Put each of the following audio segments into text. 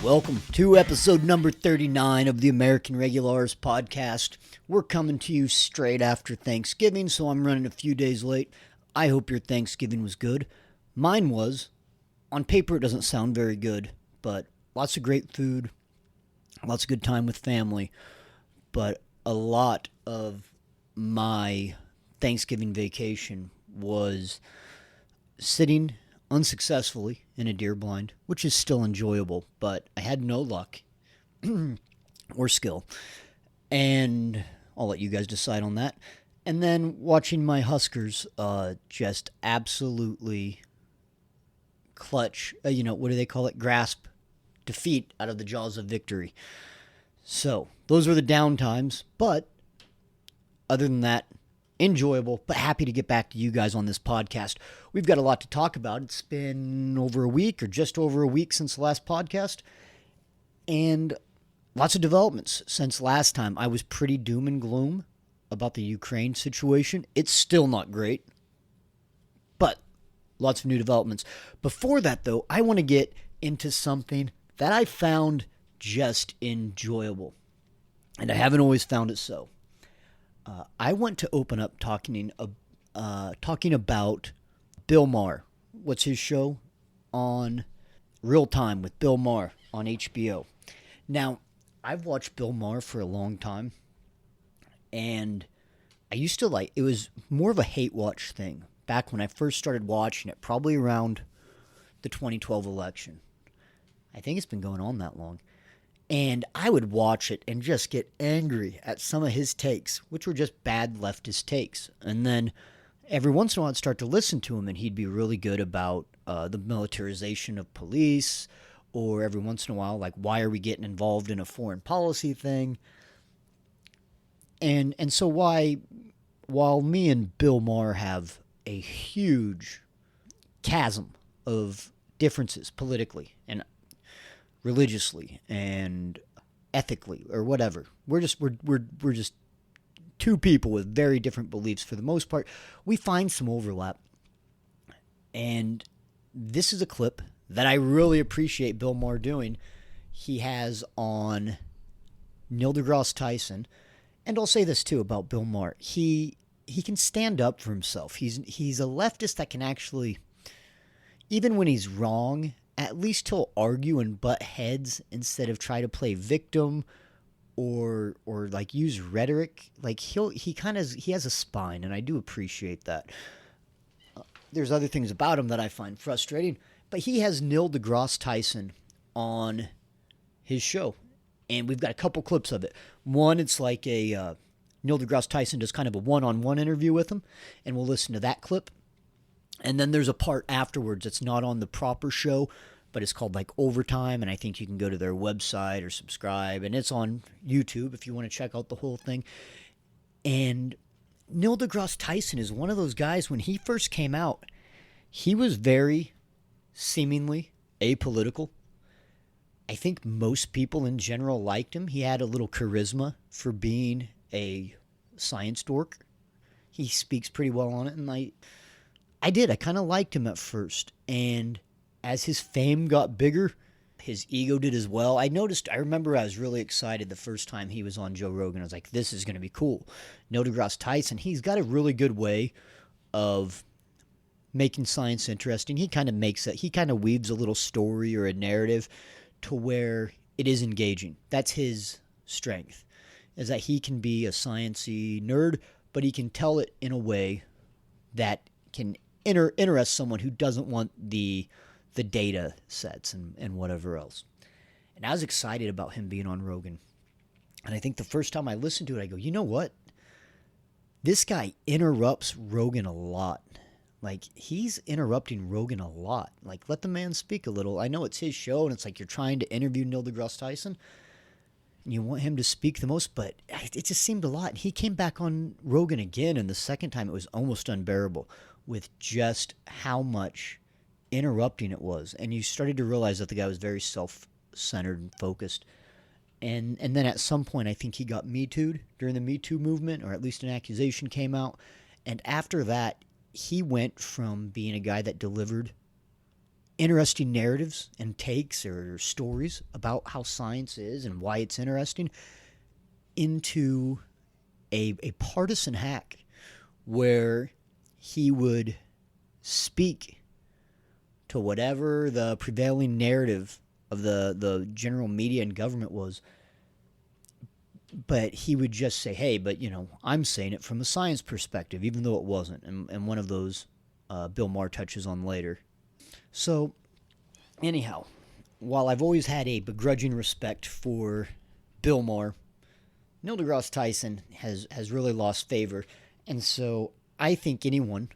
Welcome to episode number 39 of the American Regulars podcast. We're coming to you straight after Thanksgiving, so I'm running a few days late. I hope your Thanksgiving was good. Mine was. On paper, it doesn't sound very good, but lots of great food, lots of good time with family. But a lot of my Thanksgiving vacation was sitting unsuccessfully in a deer blind, which is still enjoyable, but I had no luck or skill. And I'll let you guys decide on that. And then watching my Huskers just absolutely clutch, what do they call it? Grasp defeat out of the jaws of victory. So those were the down times, but other than that, enjoyable, but happy to get back to you guys on this podcast. We've got a lot to talk about. It's been over a week or just over a week since the last podcast, and lots of developments since last time. I was pretty doom and gloom about the Ukraine situation. It's still not great, but lots of new developments. Before that, though, I want to get into something that I found just enjoyable, and I haven't always found it so. I want to open up talking about Bill Maher. What's his show on Real Time with Bill Maher on HBO? Now, I've watched Bill Maher for a long time, and I used to it was more of a hate watch thing back when I first started watching it, probably around the 2012 election. I think it's been going on that long. And I would watch it and just get angry at some of his takes, which were just bad leftist takes. And then every once in a while I'd start to listen to him, and he'd be really good about the militarization of police, or every once in a while, like, why are we getting involved in a foreign policy thing? And so while me and Bill Maher have a huge chasm of differences politically and religiously and ethically or whatever, we're just two people with very different beliefs. For the most part, we find some overlap, and this is a clip that I really appreciate Bill Maher doing. He has on Neil Degrasse Tyson, and I'll say this too about Bill Maher: he can stand up for himself. He's a leftist that can actually, even when he's wrong, at least he'll argue and butt heads instead of try to play victim or like use rhetoric. Like he has a spine, and I do appreciate that. There's other things about him that I find frustrating, but he has Neil deGrasse Tyson on his show, and we've got a couple clips of it. One, it's like a Neil deGrasse Tyson does kind of a one-on-one interview with him, and we'll listen to that clip. And then there's a part afterwards that's not on the proper show, but it's called like Overtime, and I think you can go to their website or subscribe, and it's on YouTube if you want to check out the whole thing. And Neil deGrasse Tyson is one of those guys, when he first came out, he was very seemingly apolitical. I think most people in general liked him. He had a little charisma for being a science dork. He speaks pretty well on it, and I kind of liked him at first, and as his fame got bigger, his ego did as well. I remember I was really excited the first time he was on Joe Rogan. I was like, this is going to be cool. Neil deGrasse Tyson, he's got a really good way of making science interesting. He kind of weaves a little story or a narrative to where it is engaging. That's his strength, is that he can be a sciencey nerd, but he can tell it in a way that can interest someone who doesn't want the data sets and whatever else. And I was excited about him being on Rogan. And I think the first time I listened to it, I go, you know what? This guy interrupts Rogan a lot. Like, he's interrupting Rogan a lot. Like, let the man speak a little. I know it's his show, and it's like you're trying to interview Neil deGrasse Tyson, and you want him to speak the most, but it just seemed a lot. He came back on Rogan again, and the second time it was almost unbearable with just how much interrupting it was. And you started to realize that the guy was very self-centered and focused. And then at some point, I think he got Me Too'd during the Me Too movement, or at least an accusation came out. And after that, he went from being a guy that delivered interesting narratives and takes or stories about how science is and why it's interesting into a partisan hack where he would speak to whatever the prevailing narrative of the general media and government was, but he would just say, hey, but, I'm saying it from a science perspective, even though it wasn't, and one of those Bill Maher touches on later. So, anyhow, while I've always had a begrudging respect for Bill Maher, Neil deGrasse Tyson has really lost favor, and so I think anyone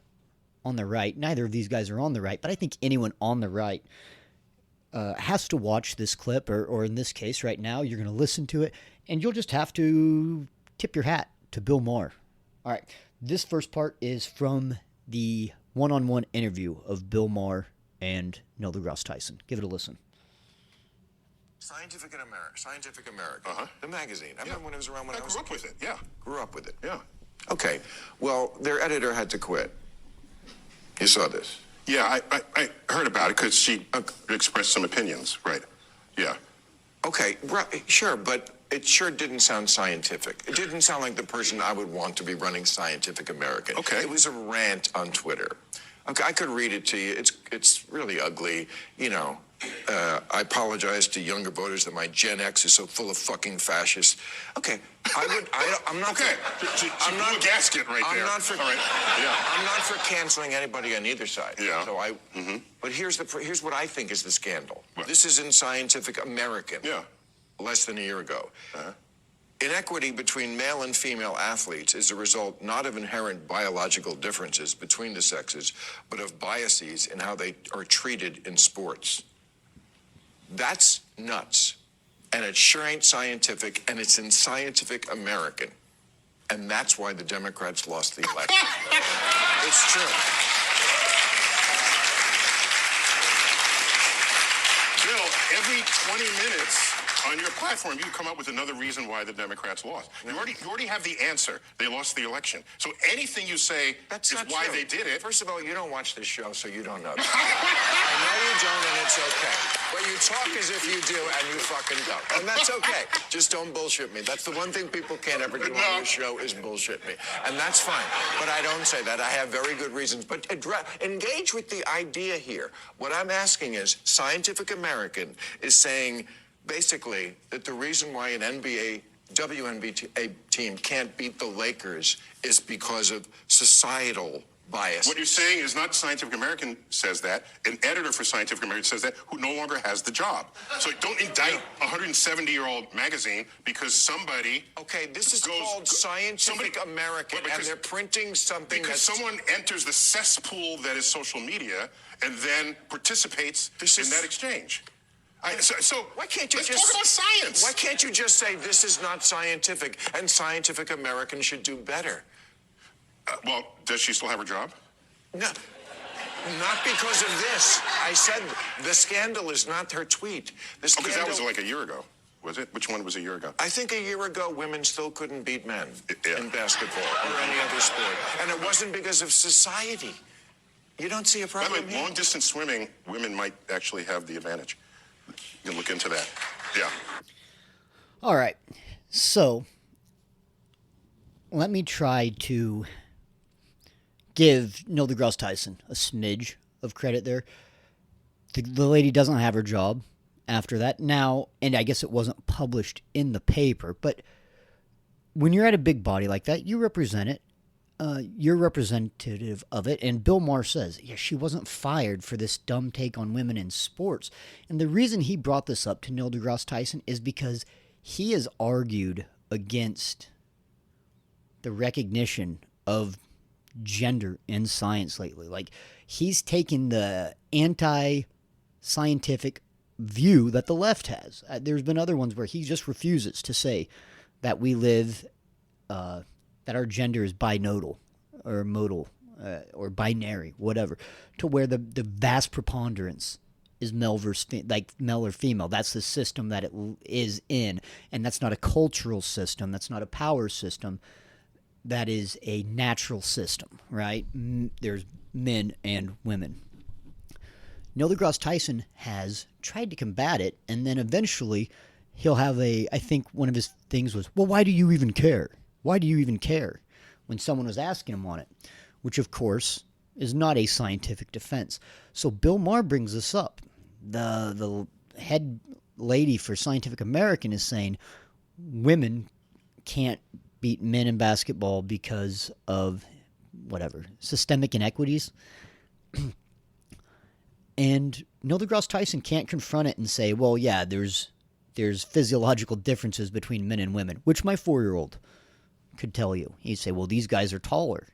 on the right, neither of these guys are on the right, but I think anyone on the right has to watch this clip, or in this case right now, you're going to listen to it, and you'll just have to tip your hat to Bill Maher. All right, this first part is from the one-on-one interview of Bill Maher and Neil deGrasse Tyson. Give it a listen. Scientific America, the magazine. I remember when it was around when I was grew up with it. Yeah. Grew up with it. Yeah. Okay. Well, their editor had to quit. You saw this. Yeah, I heard about it because she expressed some opinions. Right. Yeah. Okay, sure, but it sure didn't sound scientific. It didn't sound like the person I would want to be running Scientific American. Okay. It was a rant on Twitter. Okay, I could read it to you. It's really ugly. I apologize to younger voters that my Gen X is so full of fucking fascists. Okay, I'm not. Okay, I'm not a gasket right there. I'm not for. All right. Yeah. I'm not for canceling anybody on either side. Yeah. So But here's what I think is the scandal. What? This is in Scientific American. Yeah. Less than a year ago. Inequity between male and female athletes is a result not of inherent biological differences between the sexes, but of biases in how they are treated in sports. That's nuts. And it sure ain't scientific, and it's in Scientific American. And that's why the Democrats lost the election. It's true. Bill, every 20 minutes on your platform, you come up with another reason why the Democrats lost. You already have the answer. They lost the election. So anything you say is why they did it. First of all, you don't watch this show, so you don't know that. I know you don't, and it's okay. But you talk as if you do, and you fucking don't. And that's okay. Just don't bullshit me. That's the one thing people can't ever do on this show is bullshit me. And that's fine. But I don't say that. I have very good reasons. But engage with the idea here. What I'm asking is, Scientific American is saying, basically, that the reason why an WNBA team can't beat the Lakers is because of societal bias. What you're saying is not Scientific American says that. An editor for Scientific American says that who no longer has the job. So don't indict a 170-year-old magazine because somebody... Okay, this is called Scientific American, and they're printing something because someone enters the cesspool that is social media and then participates in that exchange. So why can't you let's just talk about science? Why can't you just say this is not scientific and Scientific American should do better? Well, does she still have her job? No, not because of this. I said the scandal is not her tweet. The scandal, because that was like a year ago, was it? Which one was a year ago? I think a year ago, women still couldn't beat men in basketball or any other sport. And it wasn't because of society. You don't see a problem. By the way, long-distance swimming, women might actually have the advantage. You can look into that. Yeah. All right. So let me try to give Neil deGrasse Tyson a smidge of credit there. The lady doesn't have her job after that. Now, and I guess it wasn't published in the paper, but when you're at a big body like that, you represent it. You're representative of it, and Bill Maher says, yeah, she wasn't fired for this dumb take on women in sports. And the reason he brought this up to Neil deGrasse Tyson is because he has argued against the recognition of gender in science lately. Like, he's taken the anti-scientific view that the left has. There's been other ones where he just refuses to say that we live... that our gender is binodal or modal or binary, whatever, to where the vast preponderance is male versus male or female. That's the system that it is in, and that's not a cultural system. That's not a power system. That is a natural system, right? There's men and women. Neil Degrasse Tyson has tried to combat it, and then eventually he'll have I think one of his things was, well, why do you even care? Why do you even care? When someone was asking him on it, which of course is not a scientific defense. So Bill Maher brings this up. The head lady for Scientific American is saying women can't beat men in basketball because of whatever, systemic inequities. And Neil deGrasse Tyson can't confront it and say, well, yeah, there's physiological differences between men and women, which my 4-year-old could tell you. He'd say, well, these guys are taller.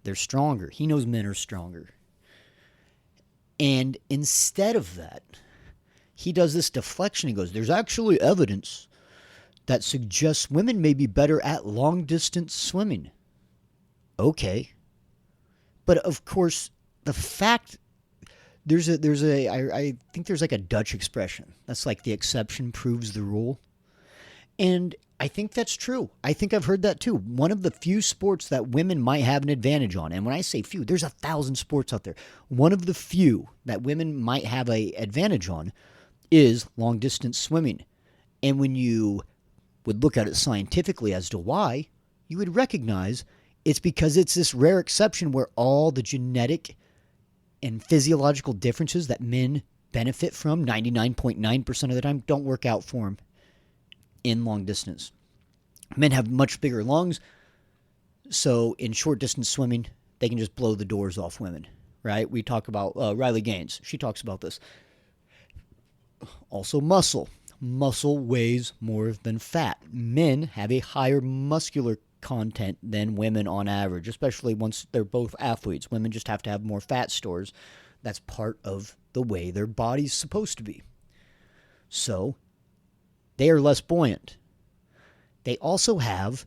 They're stronger. He knows men are stronger. And instead of that, he does this deflection. He goes, there's actually evidence that suggests women may be better at long-distance swimming. Okay. But, of course, the fact... I think there's like a Dutch expression. That's like the exception proves the rule. And I think that's true. I think I've heard that too. One of the few sports that women might have an advantage on. And when I say few, there's 1,000 sports out there. One of the few that women might have an advantage on is long distance swimming. And when you would look at it scientifically as to why, you would recognize it's because it's this rare exception where all the genetic and physiological differences that men benefit from 99.9% of the time don't work out for them in long distance. Men have much bigger lungs, so in short distance swimming, they can just blow the doors off women, right? We talk about Riley Gaines. She talks about this. Also muscle. Muscle weighs more than fat. Men have a higher muscular content than women on average, especially once they're both athletes. Women just have to have more fat stores. That's part of the way their body's supposed to be. So they are less buoyant. They also have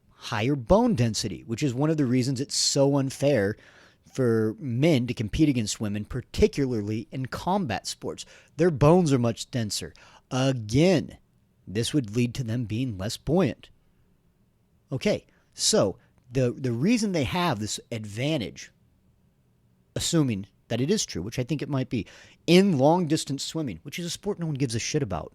higher bone density, which is one of the reasons it's so unfair for men to compete against women, particularly in combat sports. Their bones are much denser. Again, this would lead to them being less buoyant. Okay, so the reason they have this advantage, assuming that it is true, which I think it might be, in long-distance swimming, which is a sport no one gives a shit about,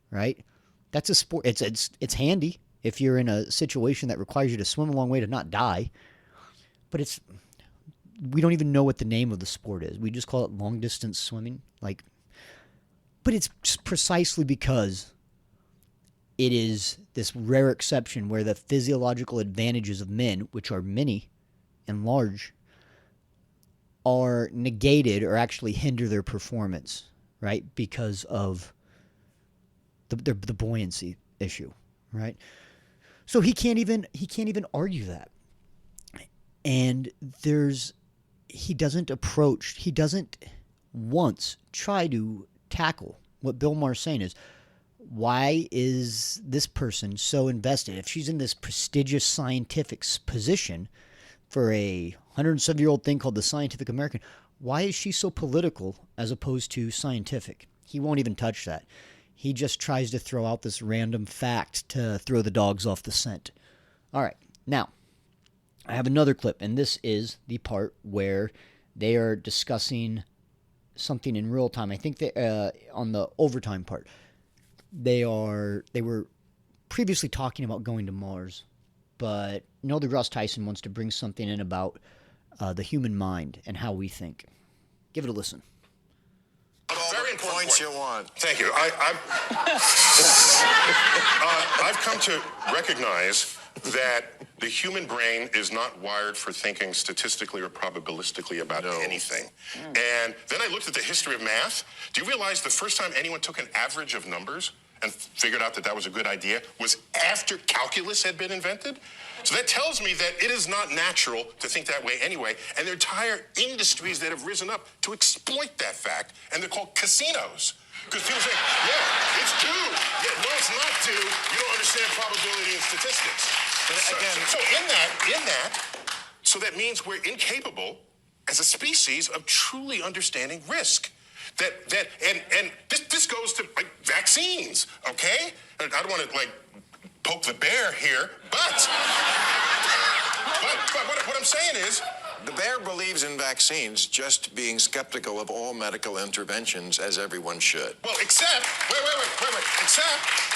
right? That's a sport. It's handy if you're in a situation that requires you to swim a long way to not die, but we don't even know what the name of the sport is. We just call it long-distance swimming, but it's precisely because it is this rare exception where the physiological advantages of men, which are many and large, are negated or actually hinder their performance, right? Because of the buoyancy issue, right? So he can't even argue that. And he doesn't once try to tackle what Bill Maher's saying is, why is this person so invested? If she's in this prestigious scientific position for a 107-year-old thing called the Scientific American, why is she so political as opposed to scientific? He won't even touch that. He just tries to throw out this random fact to throw the dogs off the scent. All right, now, I have another clip, and this is the part where they are discussing something in real time. I think on the overtime part. They were previously talking about going to Mars, but Neil deGrasse Tyson wants to bring something in about the human mind and how we think. Give it a listen. Very important Points point. you want. Thank you. I've come to recognize that the human brain is not wired for thinking statistically or probabilistically about anything. And then I looked at the history of math. Do you realize the first time anyone took an average of numbers and figured out that that was a good idea was after calculus had been invented? So that tells me that it is not natural to think that way anyway. And there are entire industries that have risen up to exploit that fact, and they're called casinos. Because people say, yeah, it's due. Yeah, no, it's not due. You don't understand probability and statistics. So in that, so that means we're incapable as a species of truly understanding risk. And this goes to like vaccines, okay? I don't want to like poke the bear here, but what I'm saying is The bear believes in vaccines, just being skeptical of all medical interventions, as everyone should. Well, except, wait.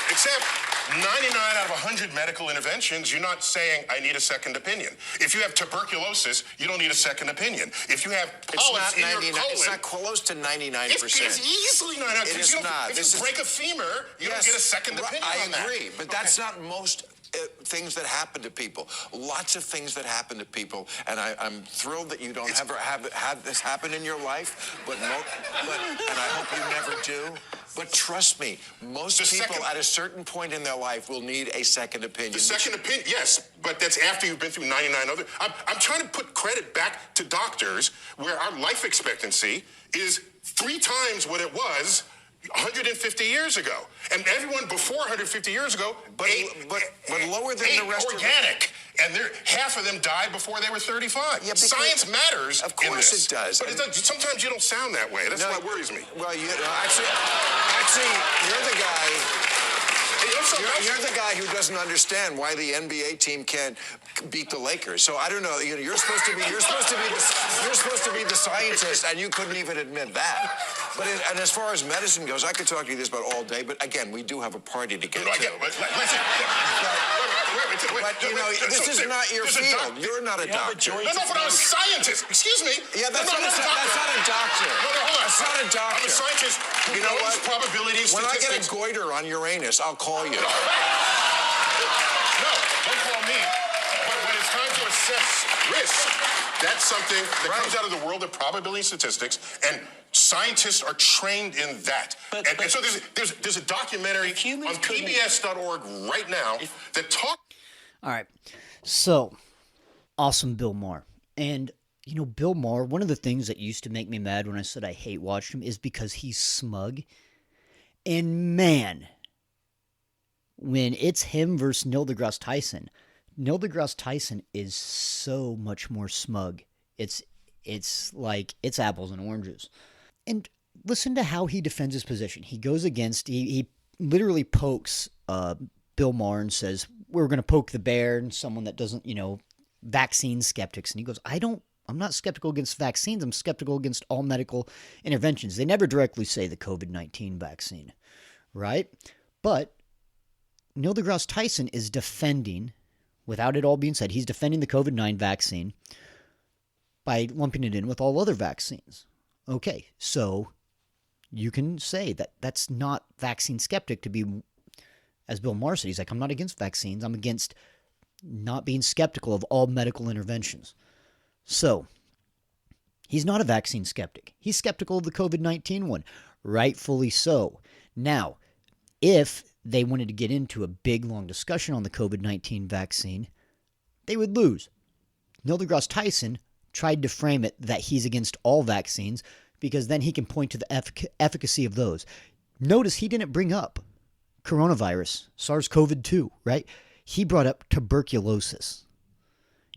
Except 99 out of 100 medical interventions, you're not saying, I need a second opinion. If you have tuberculosis, you don't need a second opinion. If you have polyps in your colon... It's not close to 99%. It's easily 99%. It is not. If you break a femur, you don't get a second opinion on that. I agree, but that's not most... things that happen to people. Lots of things that happen to people, and I'm thrilled that you don't ever have this happen in your life, and I hope you never do. But trust me, most people at a certain point in their life will need a second opinion. The second opinion, yes, but that's after you've been through 99 other... I'm trying to put credit back to doctors where our life expectancy is 3 times what it was 150 years ago. And everyone before 150 years ago ate lower than the rest organic. And half of them died before they were 35. Yeah, science matters. Of course it does. But sometimes you don't sound that way. That's what worries me. Well, actually, you're the guy... You're the guy who doesn't understand why the NBA team can't beat the Lakers. So I don't know. You're supposed to be the scientist, and you couldn't even admit that. And as far as medicine goes, I could talk to you this about all day. But again, we do have a party to get to. But this is not your field. You're not a doctor. No, but I'm a scientist. Excuse me. Yeah, that's not a doctor. No, hold on. That's not a doctor. I'm a scientist who knows probability When I statistics. get a goiter on Uranus, I'll call you. No, don't call me. But when it's time to assess risk, that's something that comes out of the world of probability statistics, and scientists are trained in that. And so there's a documentary on PBS.org right now that talks... All right. So, awesome Bill Maher. And, Bill Maher, one of the things that used to make me mad when I said I hate watching him is because he's smug. And man, when it's him versus Neil Degrasse Tyson is so much more smug. It's like, it's apples and oranges. And listen to how he defends his position. He goes against, he literally pokes Bill Maher and says, we're going to poke the bear, and someone that doesn't, vaccine skeptics. And he goes, I'm not skeptical against vaccines. I'm skeptical against all medical interventions. They never directly say the COVID-19 vaccine, right? But Neil deGrasse Tyson is defending, without it all being said, he's defending the COVID-19 vaccine by lumping it in with all other vaccines. Okay, so you can say that that's not vaccine skeptic to be, as Bill Maher said, he's like, I'm not against vaccines. I'm against not being skeptical of all medical interventions. So, he's not a vaccine skeptic. He's skeptical of the COVID-19 one. Rightfully so. Now, if they wanted to get into a big, long discussion on the COVID-19 vaccine, they would lose. Neil deGrasse Tyson tried to frame it that he's against all vaccines because then he can point to the efficacy of those. Notice he didn't bring up coronavirus, SARS-CoV-2, right? He brought up tuberculosis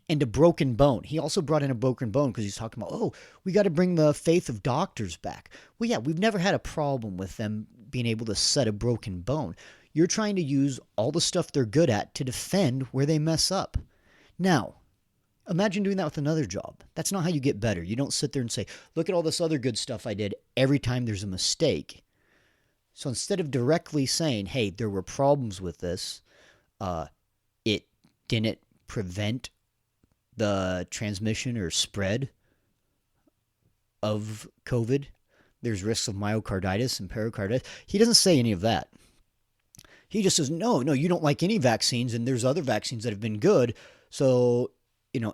and a broken bone. He also brought in a broken bone because he's talking about, we got to bring the faith of doctors back. Well, yeah, we've never had a problem with them being able to set a broken bone. You're trying to use all the stuff they're good at to defend where they mess up. Now, imagine doing that with another job. That's not how you get better. You don't sit there and say, look at all this other good stuff I did every time there's a mistake. So instead of directly saying, hey, there were problems with this, it didn't prevent the transmission or spread of COVID. There's risks of myocarditis and pericarditis. He doesn't say any of that. He just says, no, you don't like any vaccines, and there's other vaccines that have been good. So,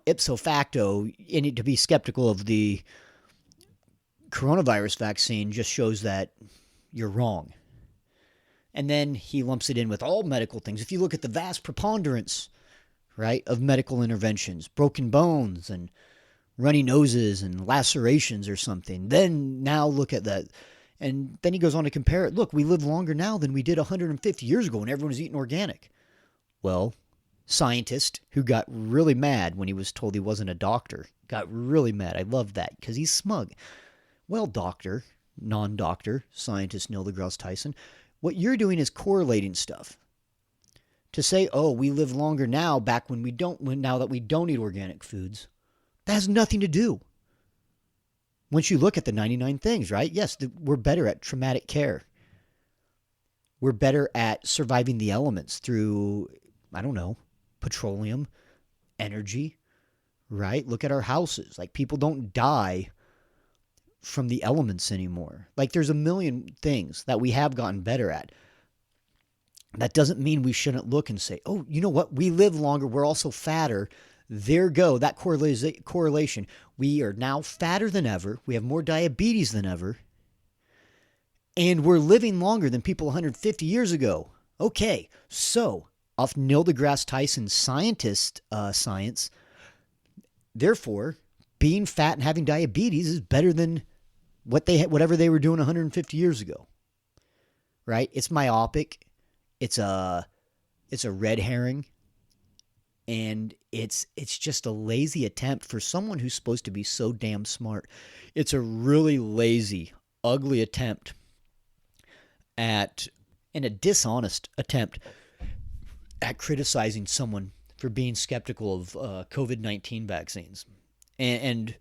ipso facto, you need to be skeptical of the coronavirus vaccine just shows that you're wrong. And then he lumps it in with all medical things. If you look at the vast preponderance, right, of medical interventions, broken bones and runny noses and lacerations or something, then now look at that. And then he goes on to compare it. Look, we live longer now than we did 150 years ago when everyone was eating organic. Well, scientist who got really mad when he was told he wasn't a doctor, got really mad. I love that because he's smug. Well, doctor, non-doctor, scientist Neil deGrasse Tyson, what you're doing is correlating stuff. To say, we live longer now now that we don't eat organic foods. That has nothing to do. Once you look at the 99 things, right? Yes, we're better at traumatic care. We're better at surviving the elements through, I don't know, petroleum, energy, right? Look at our houses. Like, people don't die from the elements anymore. Like, there's a million things that we have gotten better at. That doesn't mean we shouldn't look and say, oh, you know what? We live longer. We're also fatter. There go. That correlation. We are now fatter than ever. We have more diabetes than ever. And we're living longer than people 150 years ago. Okay, so off Neil Degrasse Tyson's science, therefore, being fat and having diabetes is better than whatever they were doing 150 years ago. Right? It's myopic. It's a red herring. And it's just a lazy attempt for someone who's supposed to be so damn smart. It's a really lazy, ugly attempt and a dishonest attempt at criticizing someone for being skeptical of COVID-19 vaccines. And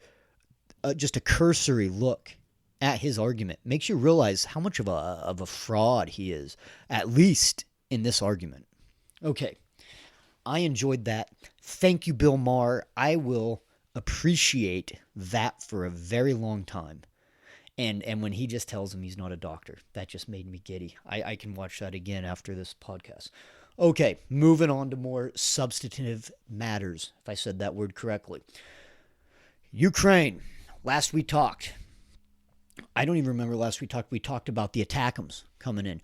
just a cursory look at his argument makes you realize how much of a fraud he is, at least in this argument. Okay. I enjoyed that. Thank you, Bill Maher. I will appreciate that for a very long time. And when he just tells him he's not a doctor, that just made me giddy. I can watch that again after this podcast. Okay, moving on to more substantive matters, if I said that word correctly. Ukraine. Last we talked. I don't even remember last we talked. We talked about the ATACMS coming in.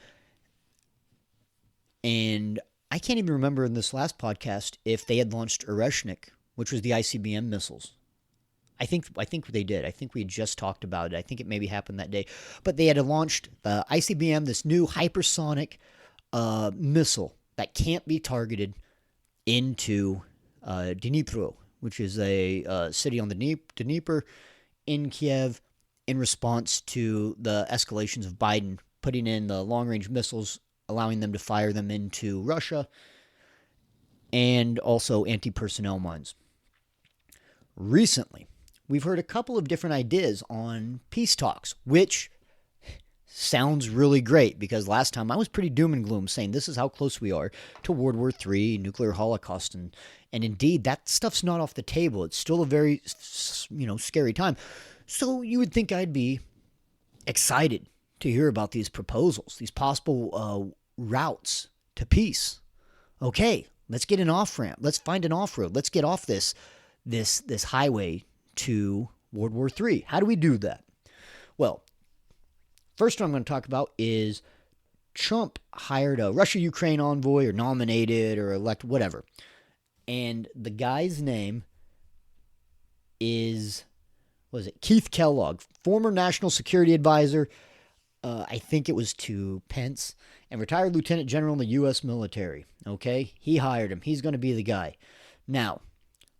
And I can't even remember in this last podcast if they had launched Oreshnik, which was the ICBM missiles. I think they did. I think we had just talked about it. I think it maybe happened that day. But they had launched the ICBM, this new hypersonic missile that can't be targeted into Dnipro, which is a city on the Dnieper in Kiev, in response to the escalations of Biden putting in the long-range missiles, allowing them to fire them into Russia, and also anti-personnel mines. Recently, we've heard a couple of different ideas on peace talks, which sounds really great, because last time I was pretty doom and gloom, saying this is how close we are to World War III, nuclear holocaust, and indeed, that stuff's not off the table. It's still a very, scary time. So you would think I'd be excited to hear about these proposals, these possible routes to peace. Okay, let's get an off-ramp. Let's find an off-road. Let's get off this highway to World War III. How do we do that? Well, first one I'm going to talk about is Trump hired a Russia-Ukraine envoy, or nominated or elected, whatever. And the guy's name is, Keith Kellogg, former national security advisor, I think it was to Pence, and retired lieutenant general in the U.S. military. Okay? He hired him. He's going to be the guy. Now,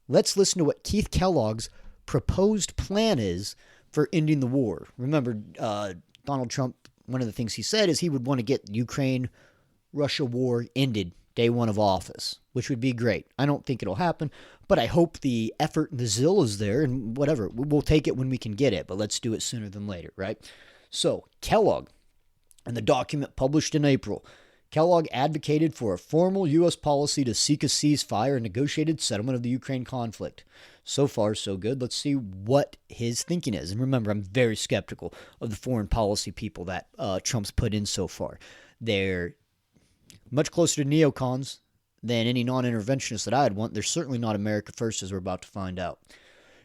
let's listen to what Keith Kellogg's proposed plan is for ending the war. Remember, Donald Trump, one of the things he said is he would want to get the Ukraine-Russia war ended day one of office, which would be great. I don't think it'll happen, but I hope the effort and the zeal is there, and whatever. We'll take it when we can get it, but let's do it sooner than later, right? So, Kellogg, in the document published in April, Kellogg advocated for a formal U.S. policy to seek a ceasefire and negotiated settlement of the Ukraine conflict. So far, so good. Let's see what his thinking is. And remember, I'm very skeptical of the foreign policy people that Trump's put in so far. They're much closer to neocons than any non-interventionists that I'd want. They're certainly not America first, as we're about to find out.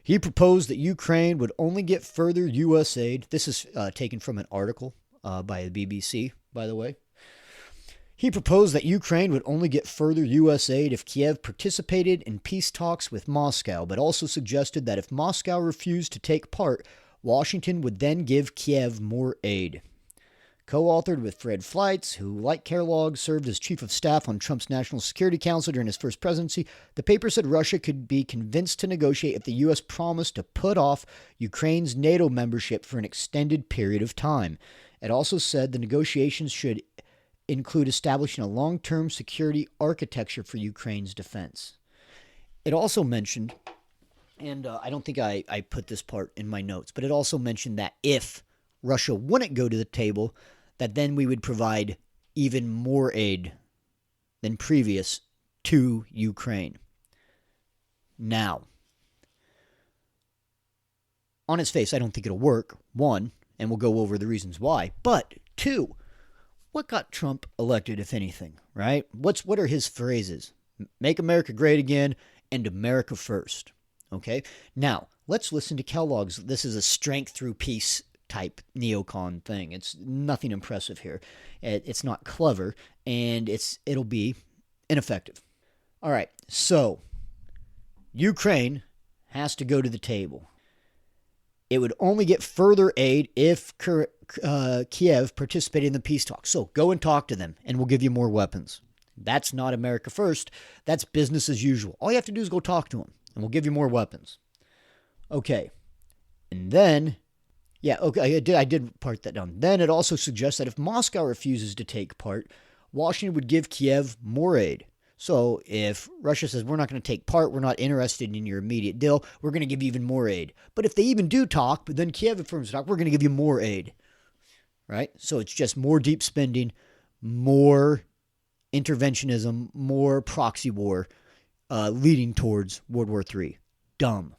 He proposed that Ukraine would only get further U.S. aid. This is taken from an article by the BBC, by the way. He proposed that Ukraine would only get further U.S. aid if Kiev participated in peace talks with Moscow, but also suggested that if Moscow refused to take part, Washington would then give Kiev more aid. Co-authored with Fred Fleitz, who, like Kellogg, served as chief of staff on Trump's National Security Council during his first presidency, the paper said Russia could be convinced to negotiate if the U.S. promised to put off Ukraine's NATO membership for an extended period of time. It also said the negotiations should include establishing a long-term security architecture for Ukraine's defense. It also mentioned And I don't think I put this part in my notes, but it also mentioned that if Russia wouldn't go to the table, that then we would provide even more aid than previous to Ukraine. Now, on its face, I don't think it'll work, one, and we'll go over the reasons why, but two, what got Trump elected, if anything, right? What are his phrases? Make America great again and America first. Okay, now let's listen to Kellogg's. This is a strength through peace type neocon thing. It's nothing impressive here. It's not clever, and it'll be ineffective. All right, so Ukraine has to go to the table. It would only get further aid if Kiev participated in the peace talks. So go and talk to them, and we'll give you more weapons. That's not America first. That's business as usual. All you have to do is go talk to them, and we'll give you more weapons. Okay. And then, I did part that down. Then it also suggests that if Moscow refuses to take part, Washington would give Kiev more aid. So if Russia says, we're not going to take part, we're not interested in your immediate deal, we're going to give you even more aid. But if they even do talk, but then Kiev affirms to talk, we're going to give you more aid. Right? So it's just more deep spending, more interventionism, more proxy war, leading towards World War III. Dumb.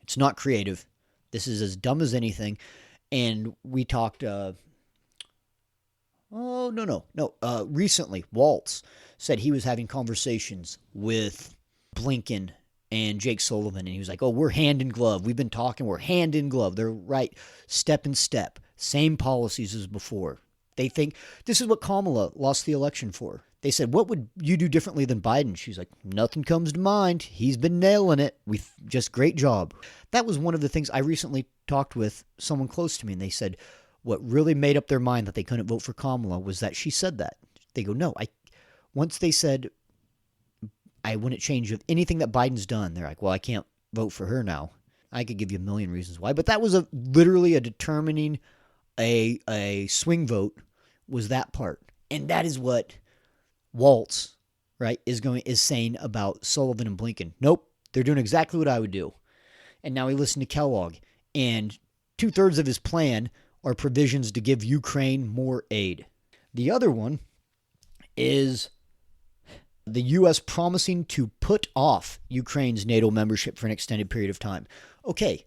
It's not creative. This is as dumb as anything. And we talked, recently, Waltz said he was having conversations with Blinken and Jake Sullivan, and he was like, oh, we're hand in glove. We've been talking, we're hand in glove. They're right, step in step. Same policies as before. They think this is what Kamala lost the election for. They said, what would you do differently than Biden? She's like, nothing comes to mind. He's been nailing it. Just great job. That was one of the things I recently talked with someone close to me, and they said what really made up their mind that they couldn't vote for Kamala was that she said that. They go, no, once they said I wouldn't change of anything that Biden's done, they're like, well, I can't vote for her now. I could give you a million reasons why, but that was literally a determining a swing vote was that part. And that is what Waltz, right, is saying about Sullivan and Blinken. Nope, they're doing exactly what I would do. And now he listened to Kellogg, and 2/3 of his plan are provisions to give Ukraine more aid. The other one is the U.S. promising to put off Ukraine's NATO membership for an extended period of time. Okay,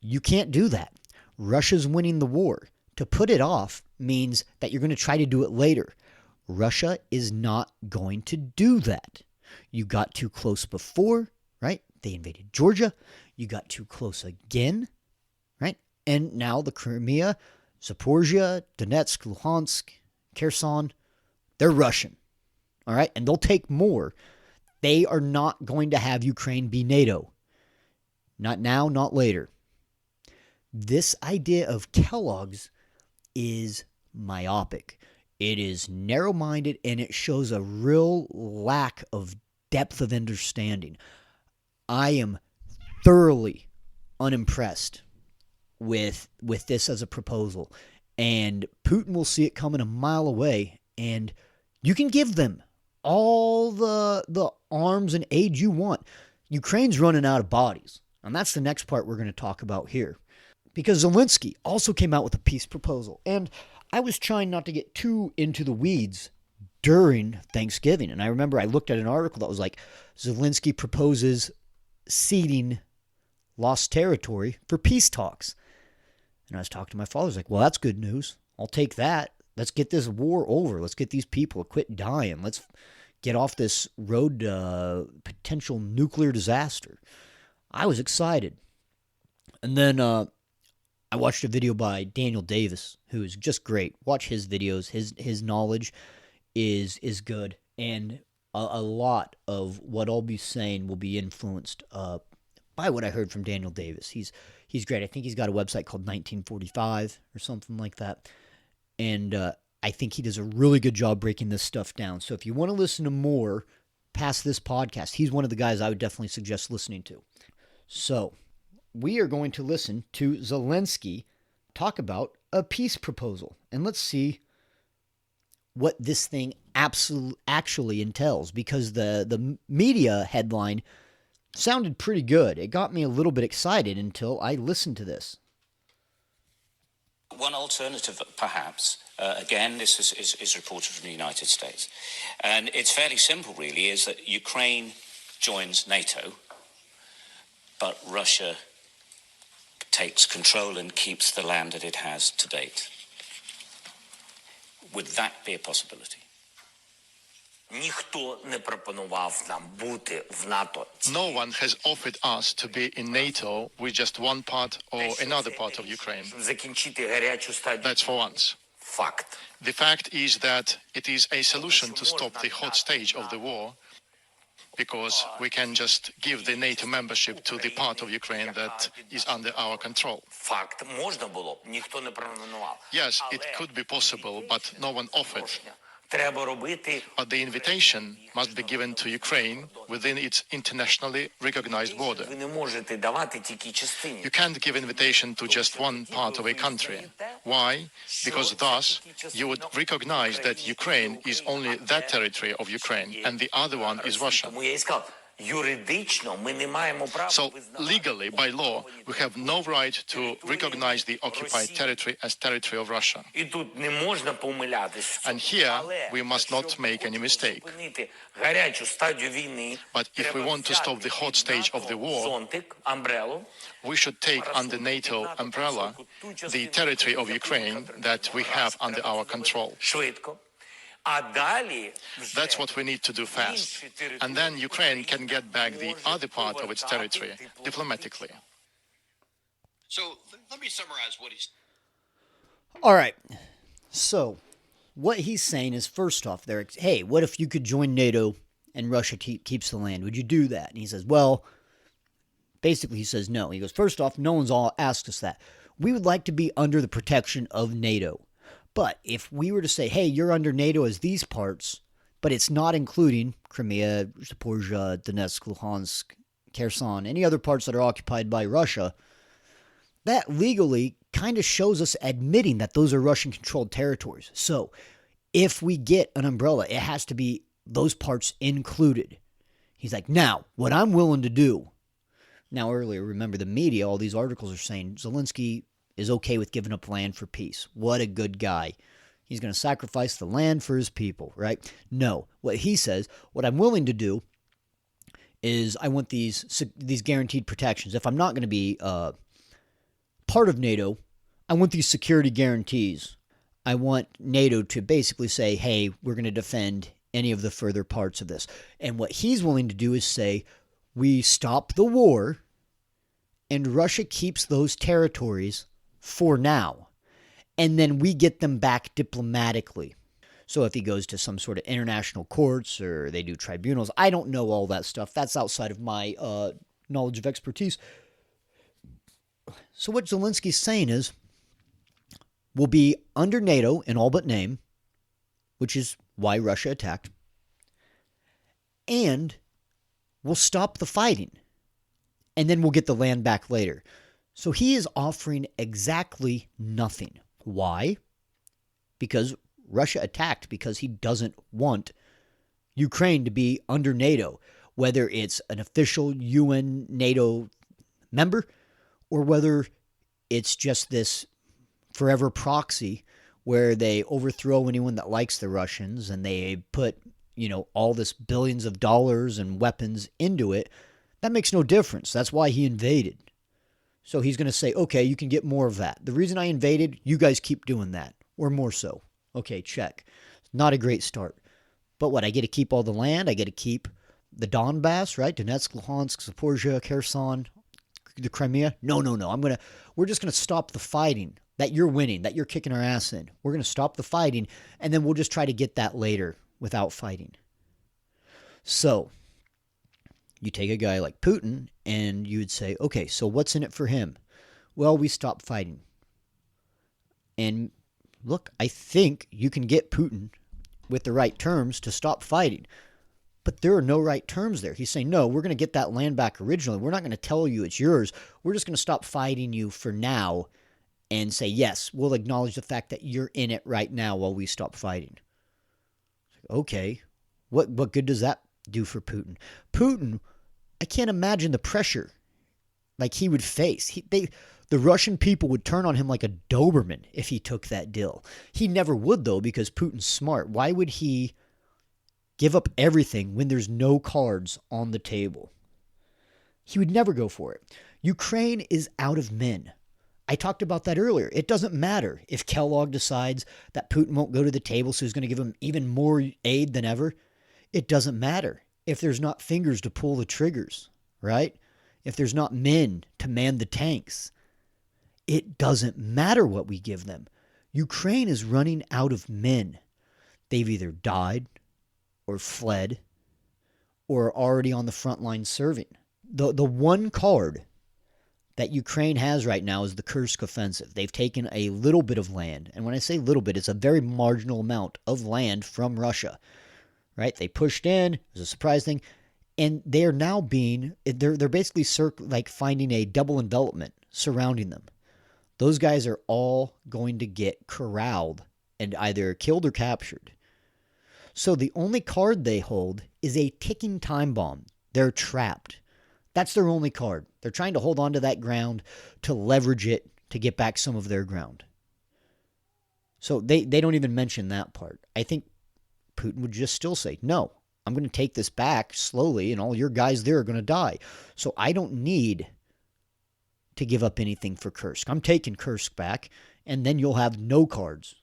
you can't do that. Russia's winning the war. To put it off means that you're going to try to do it later. Russia is not going to do that. You got too close before, right? They invaded Georgia. You got too close again, right? And now the Crimea, Zaporizhia, Donetsk, Luhansk, Kherson, they're Russian, all right? And they'll take more. They are not going to have Ukraine be NATO. Not now, not later. This idea of Kellogg's is myopic. It is narrow-minded, and it shows a real lack of depth of understanding. I am thoroughly unimpressed with this as a proposal, and Putin will see it coming a mile away, and you can give them all the arms and aid you want. Ukraine's running out of bodies, and that's the next part we're going to talk about here. Because Zelensky also came out with a peace proposal. And I was trying not to get too into the weeds during Thanksgiving. And I remember I looked at an article that was like, Zelensky proposes ceding lost territory for peace talks. And I was talking to my father. I was like, well, that's good news. I'll take that. Let's get this war over. Let's get these people to quit dying. Let's get off this road to potential nuclear disaster. I was excited. And then I watched a video by Daniel Davis, who is just great. Watch his videos. His knowledge is good, and a lot of what I'll be saying will be influenced by what I heard from Daniel Davis. He's great. I think he's got a website called 1945 or something like that, and I think he does a really good job breaking this stuff down. So if you want to listen to more past this podcast, he's one of the guys I would definitely suggest listening to. So we are going to listen to Zelensky talk about a peace proposal. And let's see what this thing actually entails. Because the media headline sounded pretty good. It got me a little bit excited until I listened to this. One alternative, perhaps, again, this is reported from the United States, and it's fairly simple, really, is that Ukraine joins NATO, but Russia takes control and keeps the land that it has to date. Would that be a possibility? No one has offered us to be in NATO with just one part or another part of Ukraine. That's for once. The fact is that it is a solution to stop the hot stage of the war, because we can just give the NATO membership to the part of Ukraine that is under our control. Yes, it could be possible, but no one offered. But the invitation must be given to Ukraine within its internationally recognized border. You can't give invitation to just one part of a country. Why? Because thus you would recognize that Ukraine is only that territory of Ukraine and the other one is Russia. So legally, by law, we have no right to recognize the occupied territory as territory of Russia. And here, we must not make any mistake. But if we want to stop the hot stage of the war, we should take under NATO umbrella the territory of Ukraine that we have under our control. That's what we need to do fast. And then Ukraine can get back the other part of its territory diplomatically. So let me summarize what he's... All right. So what he's saying is, first off, hey, what if you could join NATO and Russia keeps the land? Would you do that? And he says, well, basically he says no. He goes, first off, no one's all asked us that. We would like to be under the protection of NATO. But if we were to say, hey, you're under NATO as these parts, but it's not including Crimea, Zaporizhzhia, Donetsk, Luhansk, Kherson, any other parts that are occupied by Russia, that legally kind of shows us admitting that those are Russian-controlled territories. So if we get an umbrella, it has to be those parts included. He's like, now, what I'm willing to do. Now, earlier, remember the media, all these articles are saying Zelensky is okay with giving up land for peace. What a good guy. He's going to sacrifice the land for his people, right? No. What he says, what I'm willing to do is I want these guaranteed protections. If I'm not going to be part of NATO, I want these security guarantees. I want NATO to basically say, hey, we're going to defend any of the further parts of this. And what he's willing to do is say, we stop the war and Russia keeps those territories for now, and then we get them back diplomatically. So if he goes to some sort of international courts or they do tribunals, I don't know all that stuff. That's outside of my knowledge of expertise. So what Zelensky's saying is, we'll be under NATO in all but name, which is why Russia attacked, and we'll stop the fighting, and then we'll get the land back later. So he is offering exactly nothing. Why? Because Russia attacked, because he doesn't want Ukraine to be under NATO, whether it's an official UN NATO member or whether it's just this forever proxy where they overthrow anyone that likes the Russians and they put, all this billions of dollars and weapons into it. That makes no difference. That's why he invaded. So he's going to say, okay, you can get more of that. The reason I invaded, you guys keep doing that, or more so. Okay, check. Not a great start. But what, I get to keep all the land? I get to keep the Donbass, right? Donetsk, Luhansk, Zaporizhzhia, Kherson, the Crimea? No. We're just going to stop the fighting that you're winning, that you're kicking our ass in. We're going to stop the fighting, and then we'll just try to get that later without fighting. So you take a guy like Putin and you would say, okay, so what's in it for him? Well, we stop fighting. And look, I think you can get Putin with the right terms to stop fighting. But there are no right terms there. He's saying, no, we're going to get that land back originally. We're not going to tell you it's yours. We're just going to stop fighting you for now and say, yes, we'll acknowledge the fact that you're in it right now while we stop fighting. Okay, what good does that do for Putin? Putin I can't imagine the pressure like he would face. The Russian people would turn on him like a Doberman if he took that deal. He never would, though, because Putin's smart. Why would he give up everything when there's no cards on the table? He would never go for it. Ukraine is out of men. I talked about that earlier. It doesn't matter if Kellogg decides that Putin won't go to the table, so he's going to give him even more aid than ever. It doesn't matter if there's not fingers to pull the triggers, right? If there's not men to man the tanks. It doesn't matter what we give them. Ukraine is running out of men. They've either died or fled or are already on the front line serving. The one card that Ukraine has right now is the Kursk offensive. They've taken a little bit of land. And when I say little bit, it's a very marginal amount of land from Russia. Right? They pushed in. It was a surprise thing. And they're now they're basically finding a double envelopment surrounding them. Those guys are all going to get corralled and either killed or captured. So the only card they hold is a ticking time bomb. They're trapped. That's their only card. They're trying to hold on to that ground to leverage it to get back some of their ground. So they don't even mention that part. I think Putin would just still say, no, I'm going to take this back slowly and all your guys there are going to die. So I don't need to give up anything for Kursk. I'm taking Kursk back and then you'll have no cards.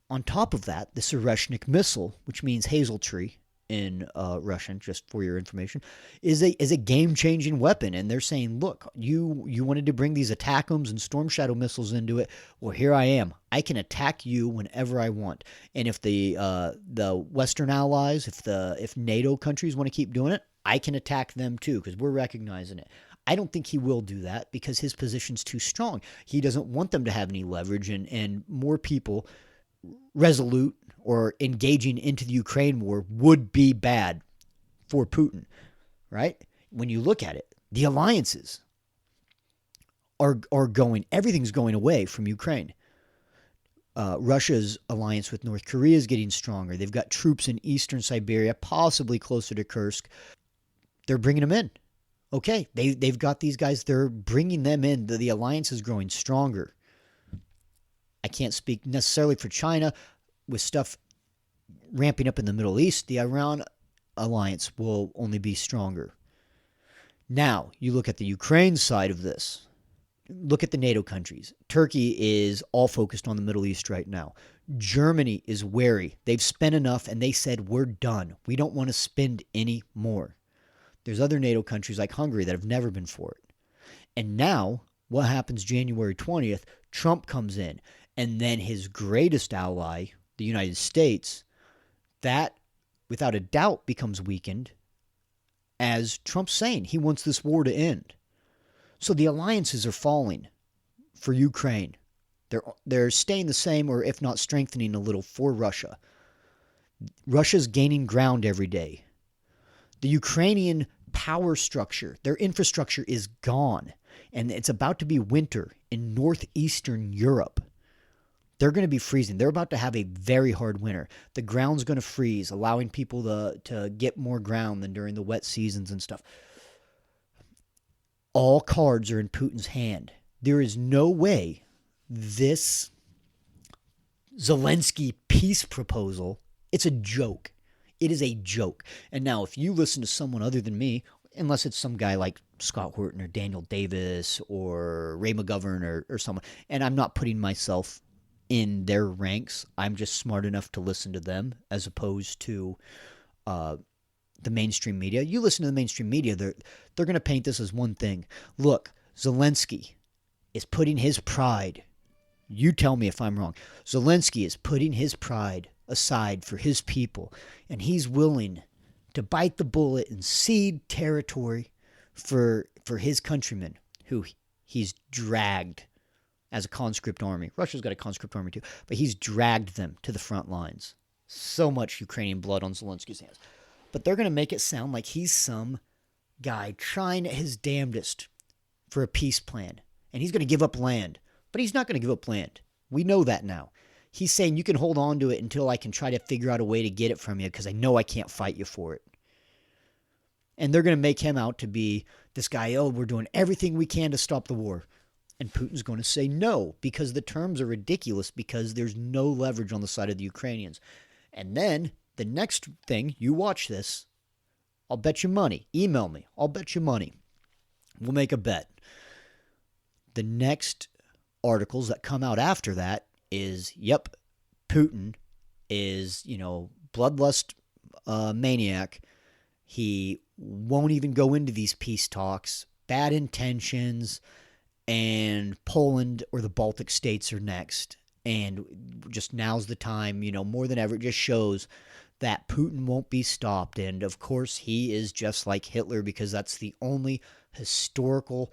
On top of that, the Sereshnik missile, which means hazel tree in Russian, just for your information, is a game-changing weapon. And they're saying, look, you wanted to bring these ATACMS and Storm Shadow missiles into it. Well, here I am. I can attack you whenever I want. And if the Western allies, if NATO countries want to keep doing it, I can attack them too because we're recognizing it. I don't think he will do that because his position's too strong. He doesn't want them to have any leverage and more people resolute or engaging into the Ukraine war would be bad for Putin, right? When you look at it, the alliances are going, everything's going away from Ukraine. Russia's alliance with North Korea is getting stronger. They've got troops in eastern Siberia, possibly closer to Kursk. They're bringing them in. Okay, they've got these guys. They're bringing them in. The alliance is growing stronger. I can't speak necessarily for China. With stuff ramping up in the Middle East, the Iran alliance will only be stronger. Now, you look at the Ukraine side of this. Look at the NATO countries. Turkey is all focused on the Middle East right now. Germany is wary. They've spent enough and they said, we're done. We don't want to spend any more. There's other NATO countries like Hungary that have never been for it. And now, what happens January 20th? Trump comes in. And then his greatest ally, the United States, that without a doubt becomes weakened as Trump's saying he wants this war to end. So the alliances are falling for Ukraine. They're staying the same or if not strengthening a little for Russia. Russia's gaining ground every day. The Ukrainian power structure, their infrastructure is gone. And it's about to be winter in northeastern Europe. They're going to be freezing. They're about to have a very hard winter. The ground's going to freeze, allowing people to get more ground than during the wet seasons and stuff. All cards are in Putin's hand. There is no way this Zelensky peace proposal, it's a joke. It is a joke. And now if you listen to someone other than me, unless it's some guy like Scott Horton or Daniel Davis or Ray McGovern or someone, and I'm not putting myself in their ranks. I'm just smart enough to listen to them as opposed to the mainstream media. You listen to the mainstream media, they're going to paint this as one thing. Look, Zelensky is putting his pride. You tell me if I'm wrong. Zelensky is putting his pride aside for his people, and he's willing to bite the bullet and cede territory for his countrymen who he's dragged as a conscript army. Russia's got a conscript army too, but he's dragged them to the front lines. So much Ukrainian blood on Zelensky's hands. But they're going to make it sound like he's some guy trying his damnedest for a peace plan. And he's going to give up land. But he's not going to give up land. We know that now. He's saying you can hold on to it until I can try to figure out a way to get it from you because I know I can't fight you for it. And they're going to make him out to be this guy, oh, we're doing everything we can to stop the war. And Putin's going to say no, because the terms are ridiculous, because there's no leverage on the side of the Ukrainians. And then the next thing, you watch this, I'll bet you money. Email me. I'll bet you money. We'll make a bet. The next articles that come out after that is, yep, Putin is, bloodlust maniac. He won't even go into these peace talks. Bad intentions. And Poland or the Baltic states are next. And just now's the time, more than ever, it just shows that Putin won't be stopped. And of course, he is just like Hitler, because that's the only historical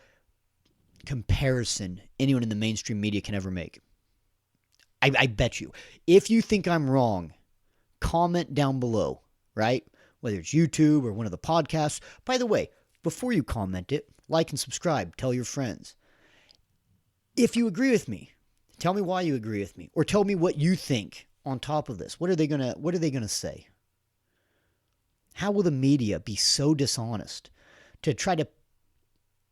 comparison anyone in the mainstream media can ever make. I bet you. If you think I'm wrong, comment down below, right? Whether it's YouTube or one of the podcasts. By the way, before you comment it, like and subscribe. Tell your friends. If you agree with me, tell me why you agree with me, or tell me what you think on top of this. What are they gonna say? How will the media be so dishonest to try to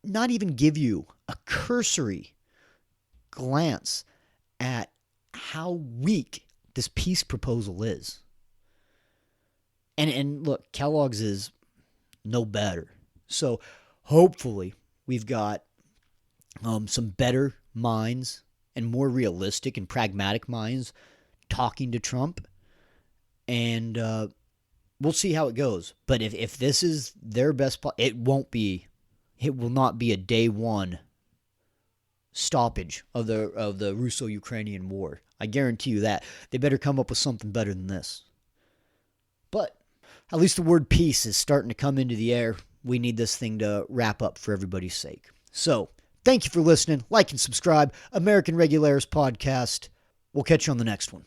not even give you a cursory glance at how weak this peace proposal is? And look, Kellogg's is no better. So hopefully we've got some better minds and more realistic and pragmatic minds talking to Trump, and we'll see how it goes. But if this is their best, it will not be a day one stoppage of the Russo-Ukrainian War. I guarantee you that. They better come up with something better than this. But at least the word peace is starting to come into the air. We need this thing to wrap up for everybody's sake. So, thank you for listening. Like and subscribe. American Regulators Podcast. We'll catch you on the next one.